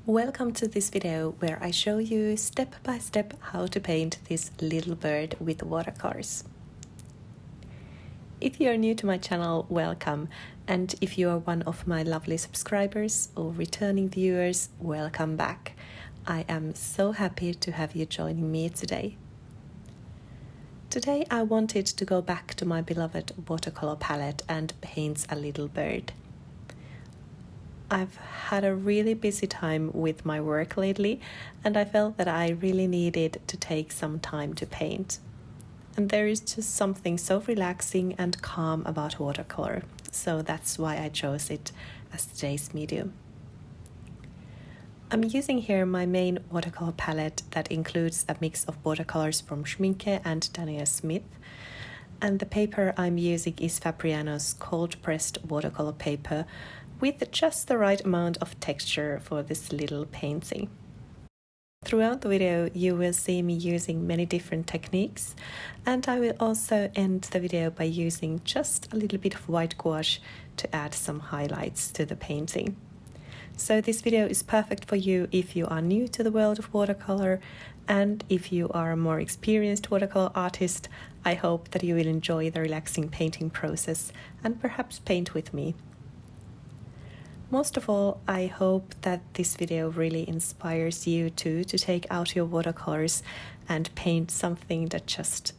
Welcome to this video where I show you step by step how to paint this little bird with watercolors. If you are new to my channel, welcome, and if you are one of my lovely subscribers or returning viewers, welcome back. I am so happy to have you joining me today. Today I wanted to go back to my beloved watercolor palette and paint a little bird. I've had a really busy time with my work lately, and I felt that I really needed to take some time to paint. And there is just something so relaxing and calm about watercolor, so that's why I chose it as today's medium. I'm using here my main watercolor palette that includes a mix of watercolors from Schminke and Daniel Smith, and the paper I'm using is Fabriano's cold-pressed watercolor paper with just the right amount of texture for this little painting. Throughout the video you will see me using many different techniques, and I will also end the video by using just a little bit of white gouache to add some highlights to the painting. So this video is perfect for you if you are new to the world of watercolor, and if you are a more experienced watercolor artist, I hope that you will enjoy the relaxing painting process and perhaps paint with me. Most of all, I hope that this video really inspires you too to take out your watercolors and paint something that just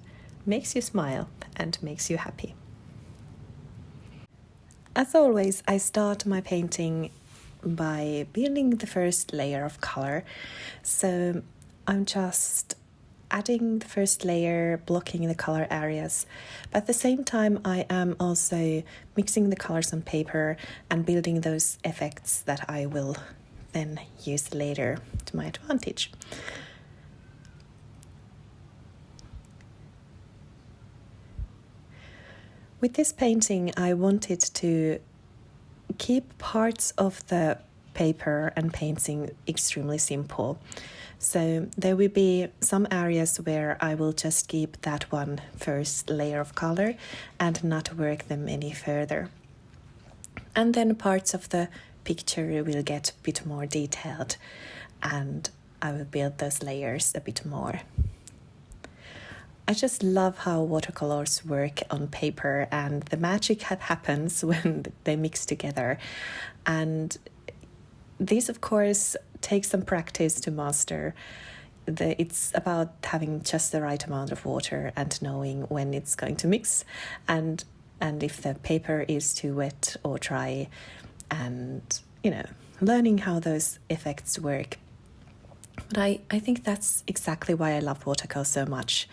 makes you smile and makes you happy. As always, I start my painting by building the first layer of color. So I'm just adding the first layer, blocking the color areas, but at the same time I am also mixing the colors on paper and building those effects that I will then use later to my advantage. With this painting I wanted to keep parts of the paper and painting extremely simple. So there will be some areas where I will just keep that one first layer of color and not work them any further. And then parts of the picture will get a bit more detailed and I will build those layers a bit more. I just love how watercolors work on paper and the magic that happens when they mix together. And these, of course, take some practice to master. It's about having just the right amount of water and knowing when it's going to mix and if the paper is too wet or dry, and learning how those effects work. But I think that's exactly why I love watercolor so much.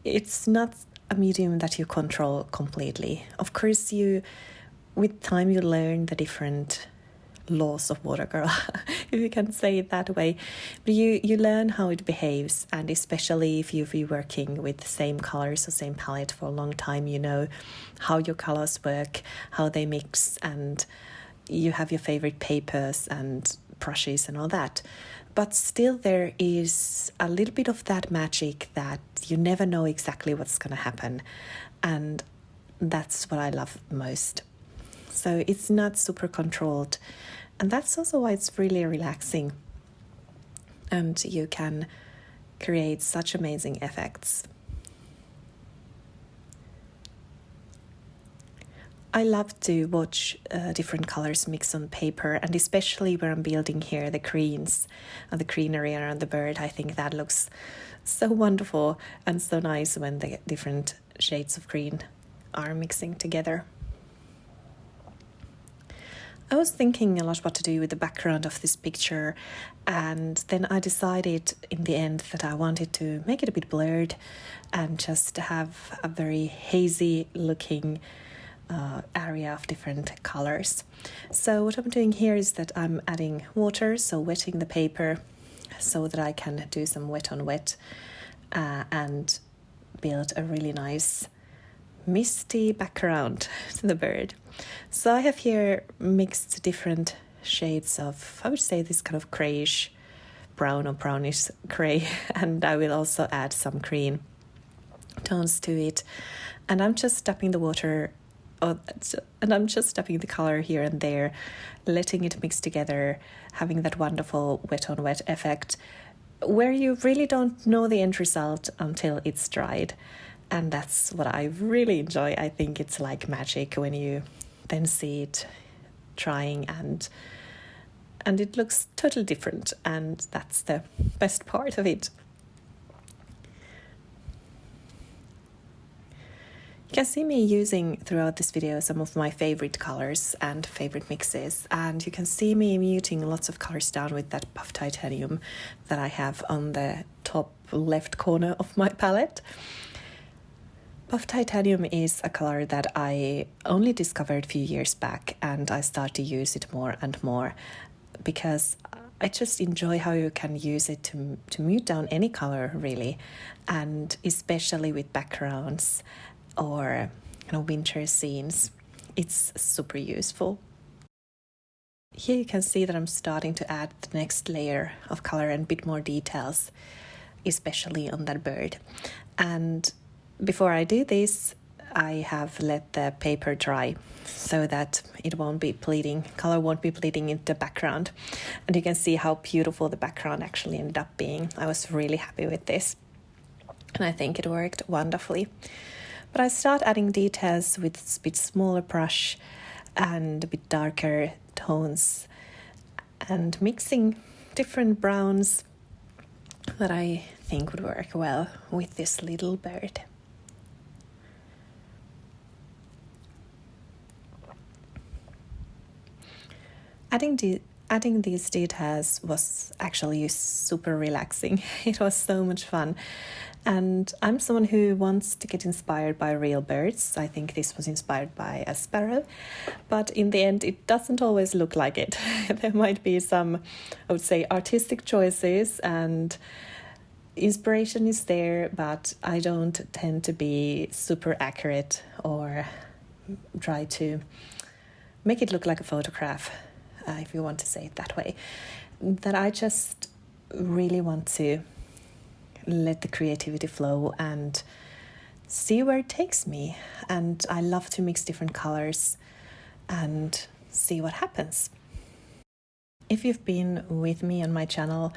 It's not a medium that you control completely. Of course, with time you learn the different laws of watercolor, if you can say it that way, but you learn how it behaves, and especially if you've been working with the same colors or same palette for a long time, you know how your colors work, how they mix, and you have your favorite papers and brushes and all that. But still there is a little bit of that magic that you never know exactly what's going to happen, and that's what I love most. So it's not super controlled, and that's also why it's really relaxing and you can create such amazing effects. I love to watch different colors mix on paper, and especially where I'm building here the greens and the greenery around the bird. I think that looks so wonderful and so nice when the different shades of green are mixing together. I was thinking a lot what to do with the background of this picture, and then I decided in the end that I wanted to make it a bit blurred and just have a very hazy looking area of different colors. So what I'm doing here is that I'm adding water, so wetting the paper so that I can do some wet on wet and build a really nice misty background to the bird. So I have here mixed different shades of, I would say, this kind of grayish brown or brownish gray, and I will also add some green tones to it. And I'm just tapping the water and I'm just stepping the color here and there, letting it mix together, having that wonderful wet on wet effect where you really don't know the end result until it's dried. And that's what I really enjoy. I think it's like magic when you then see it drying and it looks totally different, and that's the best part of it. You can see me using throughout this video some of my favorite colors and favorite mixes, and you can see me muting lots of colors down with that puff titanium that I have on the top left corner of my palette. Puff titanium is a color that I only discovered a few years back, and I start to use it more and more because I just enjoy how you can use it to mute down any color really, and especially with backgrounds or winter scenes, it's super useful. Here you can see that I'm starting to add the next layer of color and a bit more details, especially on that bird. And before I do this, I have let the paper dry so that it won't be bleeding, color won't be bleeding into the background. And you can see how beautiful the background actually ended up being. I was really happy with this, and I think it worked wonderfully. But I start adding details with a bit smaller brush and a bit darker tones and mixing different browns that I think would work well with this little bird. Adding these details was actually super relaxing. It was so much fun. And I'm someone who wants to get inspired by real birds. I think this was inspired by a sparrow, but in the end it doesn't always look like it. There might be some, I would say, artistic choices and inspiration is there, but I don't tend to be super accurate or try to make it look like a photograph, if you want to say it that way. That I just really want to let the creativity flow and see where it takes me. And I love to mix different colors and see what happens. If you've been with me on my channel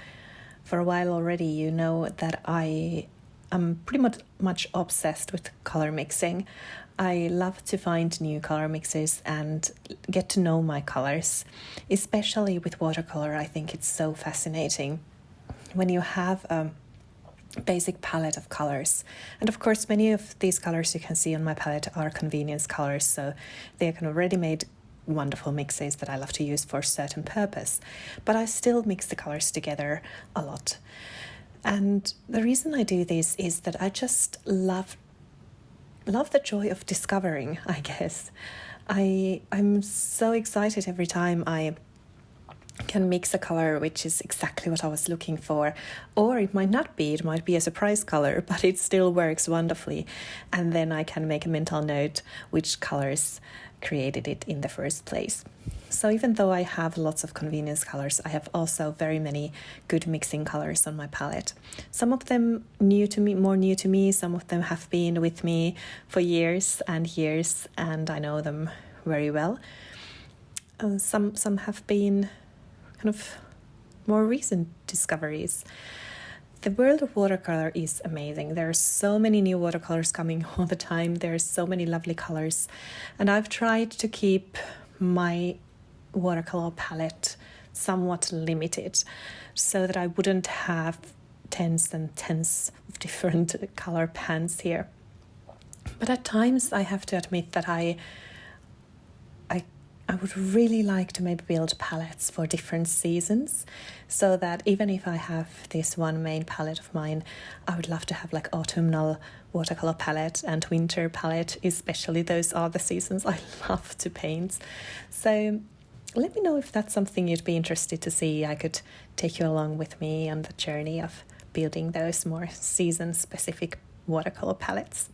for a while already, you know that I am pretty much obsessed with color mixing. I love to find new color mixes and get to know my colors, especially with watercolor. I think it's so fascinating when you have a basic palette of colors. And of course, many of these colors you can see on my palette are convenience colors, so they are kind of ready-made wonderful mixes that I love to use for a certain purpose. But I still mix the colors together a lot. And the reason I do this is that I just love the joy of discovering, I guess. I'm so excited every time I can mix a color which is exactly what I was looking for, or it might not be, it might be a surprise color, but it still works wonderfully, and then I can make a mental note which colors created it in the first place. So even though I have lots of convenience colors, I have also very many good mixing colors on my palette. Some of them more new to me, some of them have been with me for years and years, and I know them very well. Some have been kind of more recent discoveries. The world of watercolor is amazing. There are so many new watercolors coming all the time. There are so many lovely colors. And I've tried to keep my watercolor palette somewhat limited so that I wouldn't have tens and tens of different color pans here. But at times I have to admit that I would really like to maybe build palettes for different seasons, so that even if I have this one main palette of mine, I would love to have like autumnal watercolor palette and winter palette, especially those are the seasons I love to paint. So let me know if that's something you'd be interested to see. I could take you along with me on the journey of building those more season-specific watercolor palettes.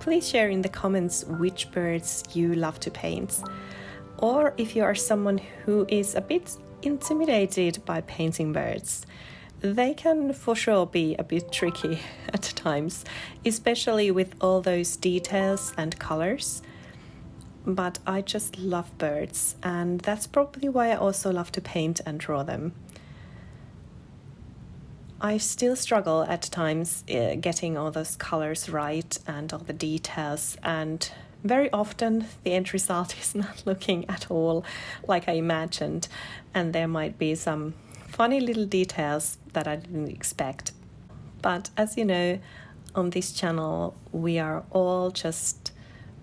please share in the comments which birds you love to paint. Or if you are someone who is a bit intimidated by painting birds, they can for sure be a bit tricky at times, especially with all those details and colors. But I just love birds, and that's probably why I also love to paint and draw them. I still struggle at times getting all those colors right and all the details, and very often the end result is not looking at all like I imagined, and there might be some funny little details that I didn't expect. But as you know, on this channel we are all just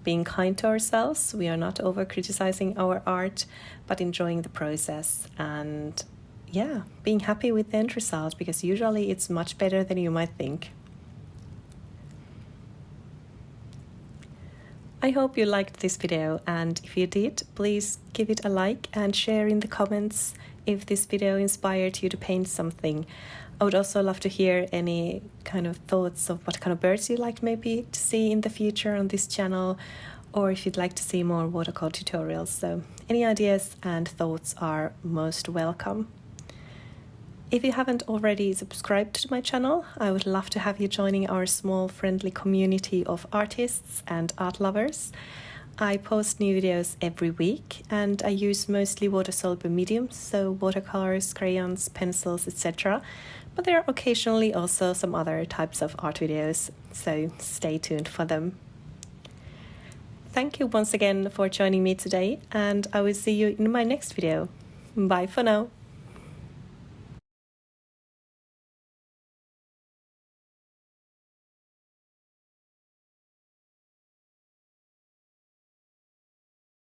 being kind to ourselves. We are not over criticizing our art, but enjoying the process and being happy with the end result, because usually it's much better than you might think. I hope you liked this video, and if you did, please give it a like and share in the comments if this video inspired you to paint something. I would also love to hear any kind of thoughts of what kind of birds you'd like maybe to see in the future on this channel, or if you'd like to see more watercolor tutorials. So any ideas and thoughts are most welcome. If you haven't already subscribed to my channel, I would love to have you joining our small friendly community of artists and art lovers. I post new videos every week, and I use mostly water-soluble mediums, so watercolors, crayons, pencils, etc. But there are occasionally also some other types of art videos, so stay tuned for them. Thank you once again for joining me today, and I will see you in my next video. Bye for now.